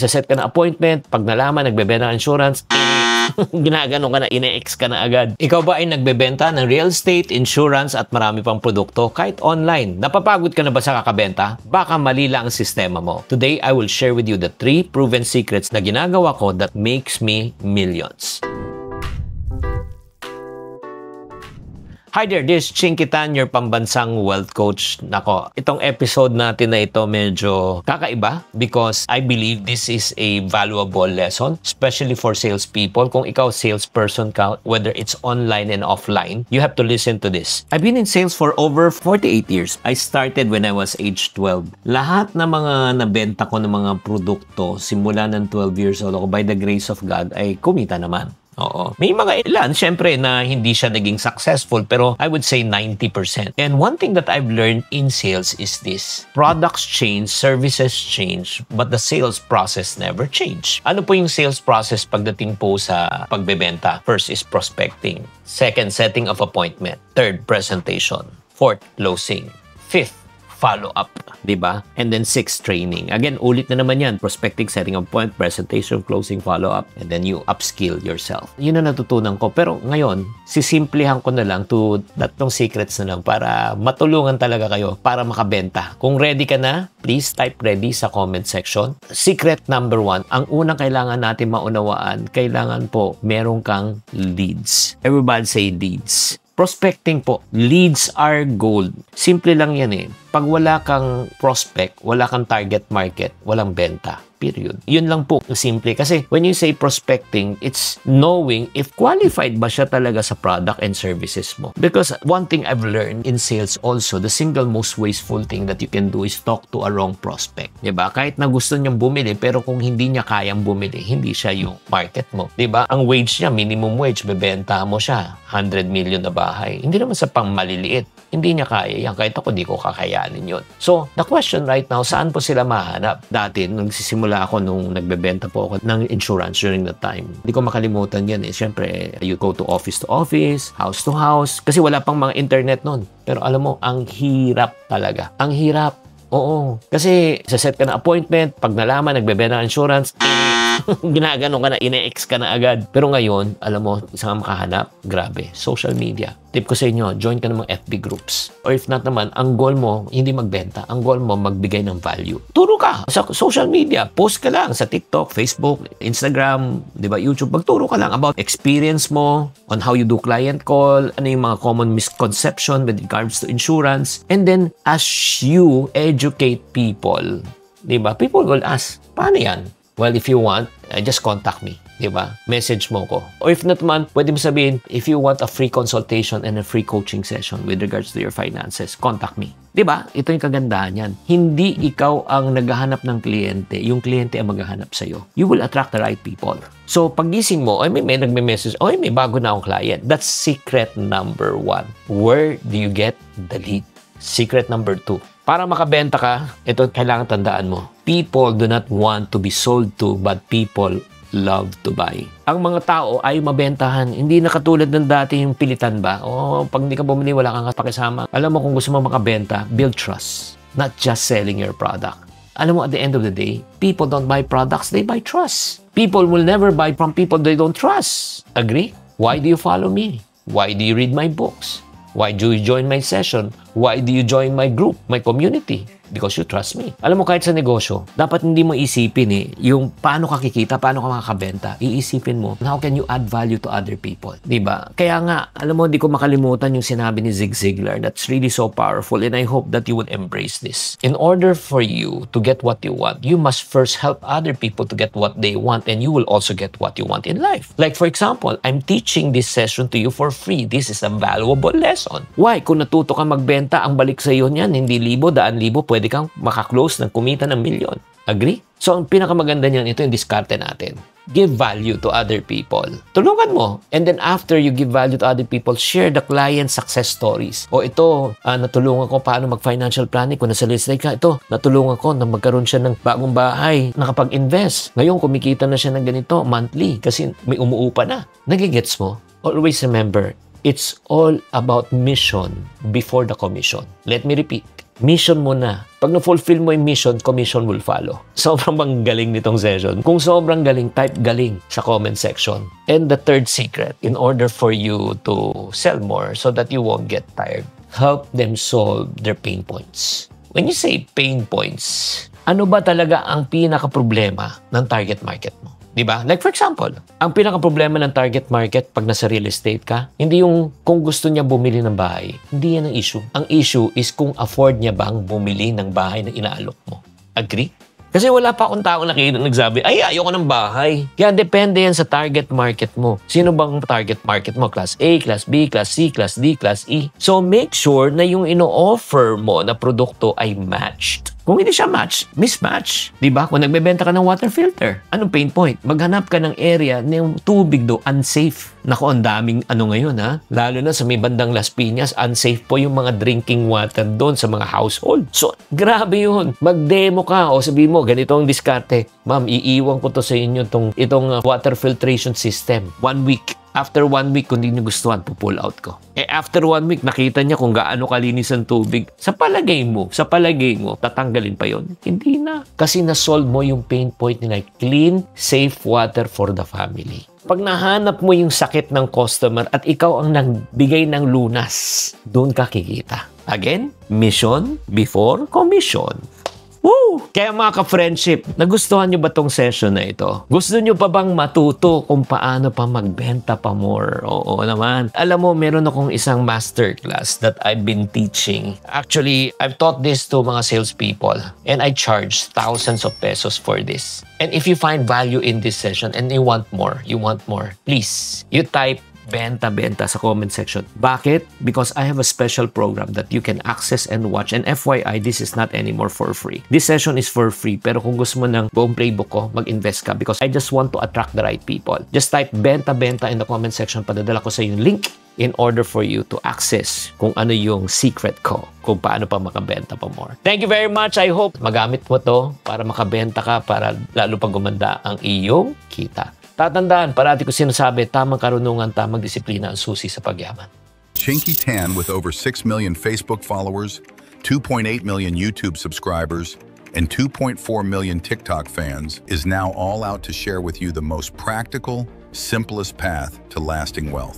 Set ka na appointment, pag nalaman, nagbebenta ng insurance, ginagano ka na, ine-ex ka na agad. Ikaw ba ay nagbebenta ng real estate, insurance at marami pang produkto kahit online? Napapagod ka na ba sa kakabenta? Baka mali lang ang sistema mo. Today, I will share with you the 3 proven secrets na ginagawa ko that makes me millions. Hi there, this is Chinky Tan, your pambansang wealth coach. Nako, itong episode natin na ito medyo kakaiba because I believe this is a valuable lesson, especially for salespeople. Kung ikaw salesperson ka, whether it's online and offline, you have to listen to this. I've been in sales for over 48 years. I started when I was age 12. Lahat ng mga nabenta ko ng mga produkto, simula ng 12 years old ako, by the grace of God, ay kumita naman. Oo. May mga ilan, syempre, na hindi siya naging successful, pero I would say 90%. And one thing that I've learned in sales is this. Products change, services change, but the sales process never change. Ano po yung sales process pagdating po sa pagbebenta? First is prospecting. Second, setting of appointment. Third, presentation. Fourth, closing. Fifth, follow-up, di ba? And then 6, training. Again, ulit na naman yan. Prospecting, setting of point, presentation, closing, follow-up, and then you upskill yourself. Yun ang natutunan ko. Pero ngayon, sisimplihan ko na lang to tatlong secrets na lang para matulungan talaga kayo para makabenta. Kung ready ka na, please type ready sa comment section. Secret number 1, ang unang kailangan natin maunawaan, kailangan po meron kang leads. Everybody say leads. Prospecting po, leads are gold. Simple lang yan eh. Pag wala kang prospect, wala kang target market, walang benta. Period. Yun lang po, simple. Kasi when you say prospecting, it's knowing if qualified ba siya talaga sa product and services mo. Because one thing I've learned in sales also, the single most wasteful thing that you can do is talk to a wrong prospect. Diba? Kahit na gusto niyang bumili, pero kung hindi niya kayang bumili, hindi siya yung market mo. Diba? Ang wage niya, minimum wage, bebenta mo siya. 100 million na bahay. Hindi naman sa pang maliliit. Hindi niya kaya yan. Kahit ako, di ko kakayanin yun. So, the question right now, saan po sila mahanap? Dati, nagsisimula ako nung nagbebenta po ako ng insurance during that time. Hindi ko makalimutan yan eh. Siyempre, you go to office, house to house. Kasi wala pang mga internet nun. Pero alam mo, ang hirap talaga. Ang hirap. Oo. Kasi, set ka na appointment, pag nalaman, nagbebenta ng insurance, ginagano ka na, ine-ex ka na agad. Pero ngayon, alam mo, isang makahanap, grabe, social media. Tip ko sa inyo, join ka ng mga FB groups. Or if not naman, ang goal mo, hindi magbenta. Ang goal mo, magbigay ng value. Turo ka sa social media. Post ka lang sa TikTok, Facebook, Instagram, di ba, YouTube. Magturo ka lang about experience mo, on how you do client call, ano yung mga common misconception with regards to insurance. And then, as you educate people, di ba, people will ask, paano yan? Well, if you want, just contact me. Diba? Message mo ko. Or if not man, pwede mo sabihin, if you want a free consultation and a free coaching session with regards to your finances, contact me. Diba? Ito yung kagandahan yan. Hindi ikaw ang naghahanap ng kliyente. Yung kliyente ang maghahanap sa'yo. You will attract the right people. So, pagising mo, ay may nagme-message, ay may bago na akong client. That's secret number 1. Where do you get the lead? Secret number 2. Para makabenta ka, ito kailangan tandaan mo. People do not want to be sold to, but people love to buy. Ang mga tao ay mabentahan. Hindi na katulad ng dati yung pilitan ba? O pag hindi ka bumili, wala kang pakisama. Alam mo, kung gusto mo makabenta, build trust. Not just selling your product. Alam mo, at the end of the day, people don't buy products, they buy trust. People will never buy from people they don't trust. Agree? Why do you follow me? Why do you read my books? Why do you join my session? Why do you join my group, my community? Because you trust me. Alam mo, kahit sa negosyo, dapat hindi mo isipin yung paano ka kikita, paano ka makakabenta. Iisipin mo, how can you add value to other people? Diba? Kaya nga, alam mo, hindi ko makalimutan yung sinabi ni Zig Ziglar. That's really so powerful and I hope that you would embrace this. In order for you to get what you want, you must first help other people to get what they want and you will also get what you want in life. Like for example, I'm teaching this session to you for free. This is a valuable lesson. Why? Kung natuto ka magbenta, ang balik sa iyo niyan, hindi libo, daan libo, pwede kang makaklose ng kumita ng milyon. Agree? So, ang pinakamaganda niyan, ito yung diskarte natin. Give value to other people. Tulungan mo. And then after you give value to other people, share the client success stories. O ito, natulungan ko paano mag-financial planning. Kung nasa list ka, ito, natulungan ko na magkaroon siya ng bagong bahay, nakapag-invest. Ngayon, kumikita na siya ng ganito, monthly, kasi may umuupa na. Nagigets mo? Always remember, it's all about mission before the commission. Let me repeat. Mission mo na. Pag na-fulfill mo yung mission, commission will follow. Sobrang bang galing nitong session. Kung sobrang galing, type galing sa comment section. And the third secret, in order for you to sell more so that you won't get tired, help them solve their pain points. When you say pain points, ano ba talaga ang pinaka-problema ng target market mo? Diba? Like for example, ang pinaka-problema ng target market pag nasa real estate ka, hindi yung kung gusto niya bumili ng bahay. Hindi yan ang issue. Ang issue is kung afford niya bang bumili ng bahay na inaalok mo. Agree? Kasi wala pa akong taong nagsabi, ay, ayoko ng bahay. Kaya depende yan sa target market mo. Sino bang target market mo? Class A, Class B, Class C, Class D, Class E. So make sure na yung ino-offer mo na produkto ay matched. Kung hindi siya match, mismatch. Diba? Kung nagbebenta ka ng water filter, anong pain point? Maghanap ka ng area na yung tubig do unsafe. Naku, ang daming ngayon ha. Lalo na sa may bandang Las Piñas, unsafe po yung mga drinking water doon sa mga household. So, grabe yun. Mag-demo ka o sabihin mo, ganito ang diskarte. Ma'am, iiwan ko to sa inyo itong water filtration system. 1 week. After 1 week, kung hindi nyo gustuhan, pull out ko. After 1 week, nakita niya kung gaano kalinis ang tubig. Sa palagay mo, tatanggalin pa yon? Hindi na. Kasi na-solve mo yung pain point nila. Clean, safe water for the family. Pag nahanap mo yung sakit ng customer at ikaw ang nagbigay ng lunas, doon ka kikita. Again, mission before commission. Woo! Kaya mga ka-friendship, nagustuhan nyo ba tong session na ito? Gusto nyo pa bang matuto kung paano pa magbenta pa more? Oo naman. Alam mo, meron akong isang masterclass that I've been teaching. Actually, I've taught this to mga salespeople and I charge thousands of pesos for this. And if you find value in this session and you want more, please, you type benta sa comment section. Bakit? Because I have a special program that you can access and watch. And FYI, this is not anymore for free. This session is for free. Pero kung gusto mo ng buong playbook ko, mag-invest ka because I just want to attract the right people. Just type benta in the comment section. Padadala ko sa yung link in order for you to access kung ano yung secret ko, kung paano pa makabenta pa more. Thank you very much. I hope magamit mo to para makabenta ka, para lalo pang gumanda ang iyong kita. Tatandaan, parati ko sinasabi, tamang karunungan, tamang disiplina ang susi sa pagyaman. Chinky Tan, with over 6 million Facebook followers, 2.8 million YouTube subscribers, and 2.4 million TikTok fans, is now all out to share with you the most practical, simplest path to lasting wealth.